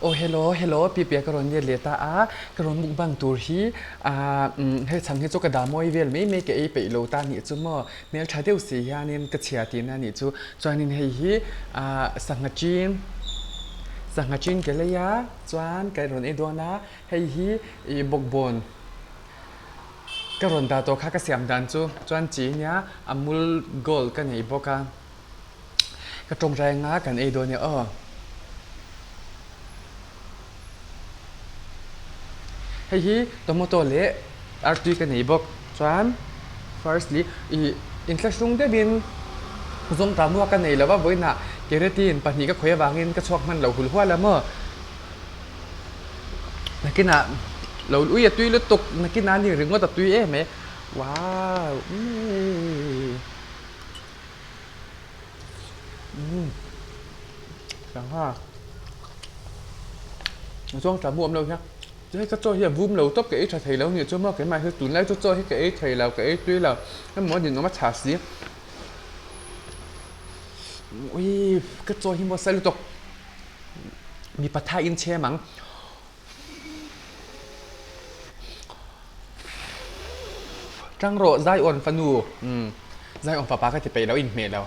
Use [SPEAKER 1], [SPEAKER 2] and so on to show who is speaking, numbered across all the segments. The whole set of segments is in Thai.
[SPEAKER 1] โอ้เฮลโลเฮลโลปีเปียกรอนเยเลตาอากรอนบุกบังตูฮีให้ฉันให้จุกกระดามอยเวลไม่เกยไปโลตานี่จูมั่วเมลชาเดียวสียานินกระเชียตีนานี่จูจวนนินให้ฮีสังกัจีนสังกัจีนเกลียจวนไกรอนเอดวนาให้ฮีบกบนกรอนดาโตข้ากระเสียมดันจูจวนจีเนียอมูลโกลกันไงบอกกันกระตรงแรงงากันเอดวเนี่ยให้ฮีตัวมอตัวเละอาร์ตีกันไหนบอกจวน firstly inflation ได้บินจงตามว่ากันไหนแล้วว่าเว้ยน่ะเกเรตีนปัจจุบันก็คุยวางเงินก็ชกมันเหล่าหุ่นหัวแล้วเมื่อนักกินอ่ะเราอุ้ยตุ้ยแล้วตกนักกินน้ำนี่หรือว่าตัดตุ้ยไหมว้าวจังฮ่าช่วงตามบวมเราใช่ให้ก็cho hiện vum lâu tóc cái thầy lâu nhiều cho mà cái mai hơi tụi lấy cho cái thầy lâu cái tuy là cái món gì nó mất trả xí ui cái cho hiện bao sai tócมีปัทไทอินเช่มั้งจังโรไซออนฟานูไซออนฟ้าป้าก็จะไปแล้วอินเมลแล้ว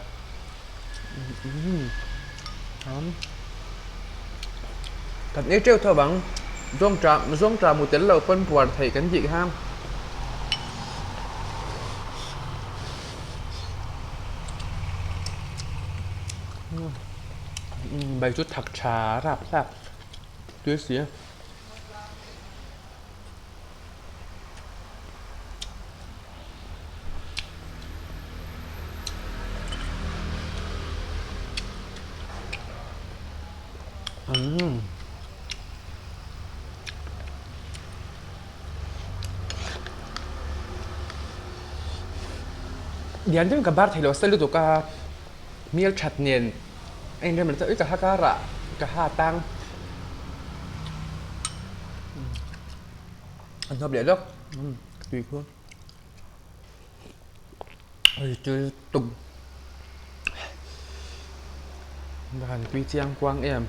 [SPEAKER 1] กันนี้เจ้าเท่าบังร่วงจามูเตลเราเปิ้นปวดไทยกันยิกห้ามใบชุดถักชาราบด้วยเสียเดี๋ยวนี้กับบาร์ไทยเราสรุปตัวก็มีชัดเนียนไอ้เนี่ยมันจะกับฮักการะกับฮาตังอันนอบเดี๋ยวtùy phương ơi chơi tùng bàn quy chiang quang em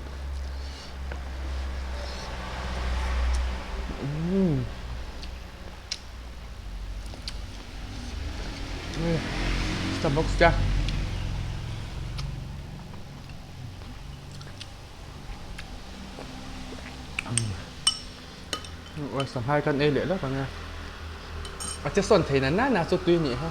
[SPEAKER 1] Starbucks cha sắm hai cân ê lệ lắm bạn nghe chứ xuân thấy là nát chút tuy nhỉ ha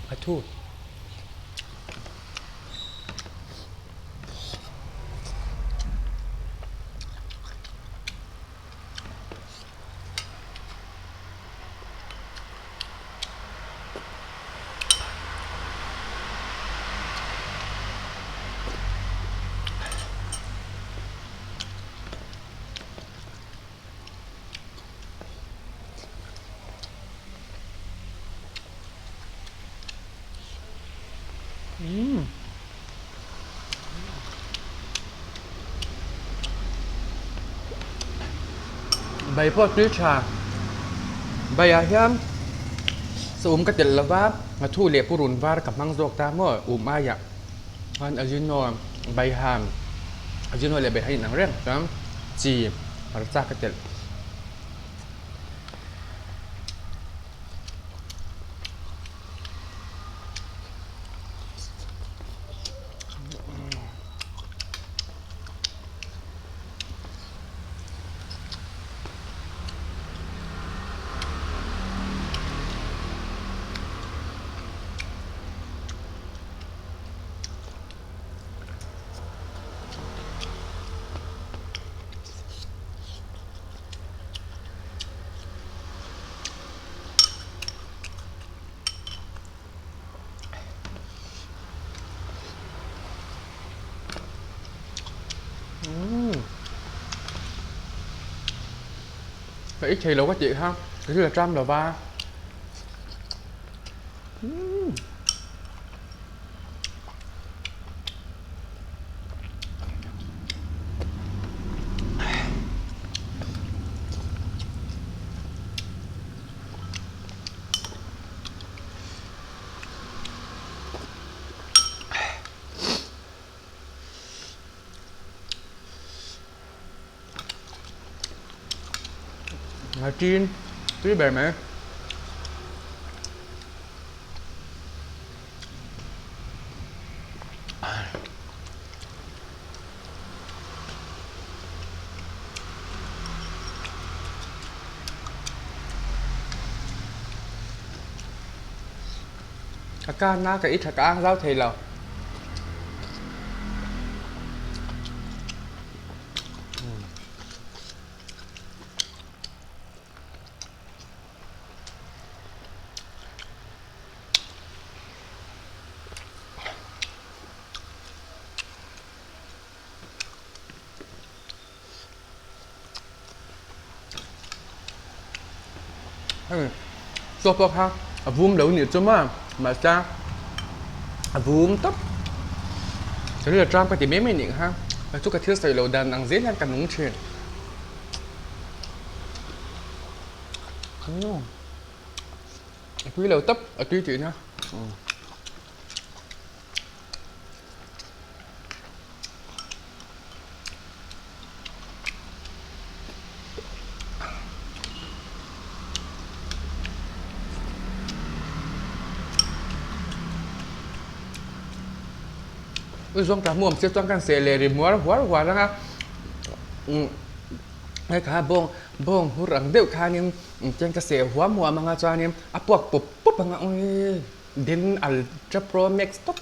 [SPEAKER 1] ปลาทูใบพวกนื้อชาใบอาหยามสูมกระเด็นละว่ามาทู่เลียผู้รุนว่ากับมังโจกตามว่าอายะมันอาจิโนใบหามอาจิโนเลียใบให้หนังเรื่องครับจีมาจากกระเด็น phải ít thì lâu quá chị ha cái là trăm là ba là chiên tí bè mẹ cá na cái ít cá ăn rau thì là sốt bọc ha vum đâu nhiều chứ mà cha vum tấp cho nên là trăm cái thì mấy mình ha chút cái thứ sợi lầu đàn ăn dễ hơn cả núng chuyện quý lầu tấp ở tuy chuyện ha zoang cả muam sẽ zoang kan se le ri muar war đó haไอ้ข้าบงหูรังเดียวข้านี่เจงกระเสียหัวมัวมังอาจารย์นี่อ่ะปวกปุ๊บมังอ่ะเด่นอัลตร้าโปรแม็กซ์ท็อป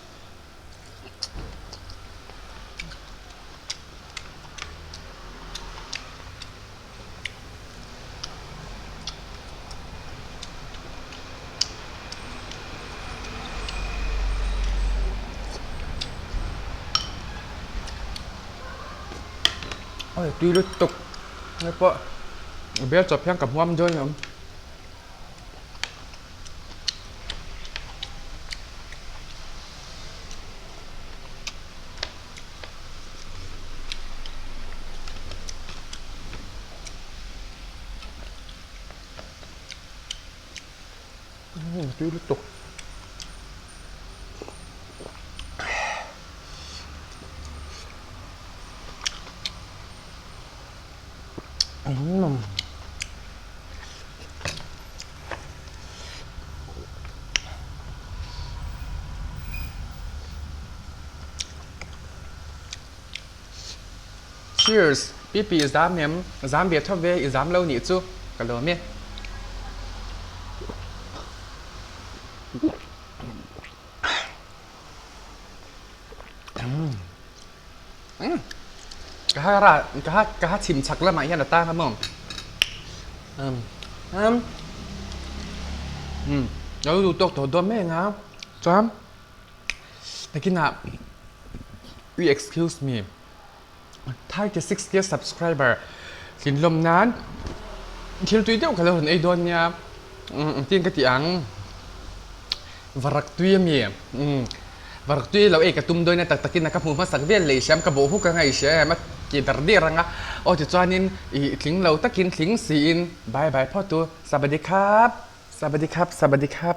[SPEAKER 1] โอ้ยตีลึกตกไอ้ปะเบี้ยจับยังกับหัวมันด้วยนะตีลึกตกCheers ปีgiảm ném giảm biệt thấp về giảm lâu nhỉ chú cả lỗ miên cả hai chìm chặt lắm mà hiện là ta không mong rồiดูตกตัวแม่งครับจอมแต่กินอ่ะ excuse me ถ้าจะ 60 subscriber สินลมนั้นที่เราตัวเดียวกันเราเห็นไอ้ดอนเนี่ยที่กระติอังวรักตัวเมียวรักตัวเราเอกตุ้มด้วยนะแต่กินนะครับผมมาสักเวียนเลยแชมป์กระโบหุกกันไงเชมมาจีดร์ดีรังอ่ะโอ้จะจอนินถึงเราตะกินถึงสีนบายพ่อตัวสวัสดีครับ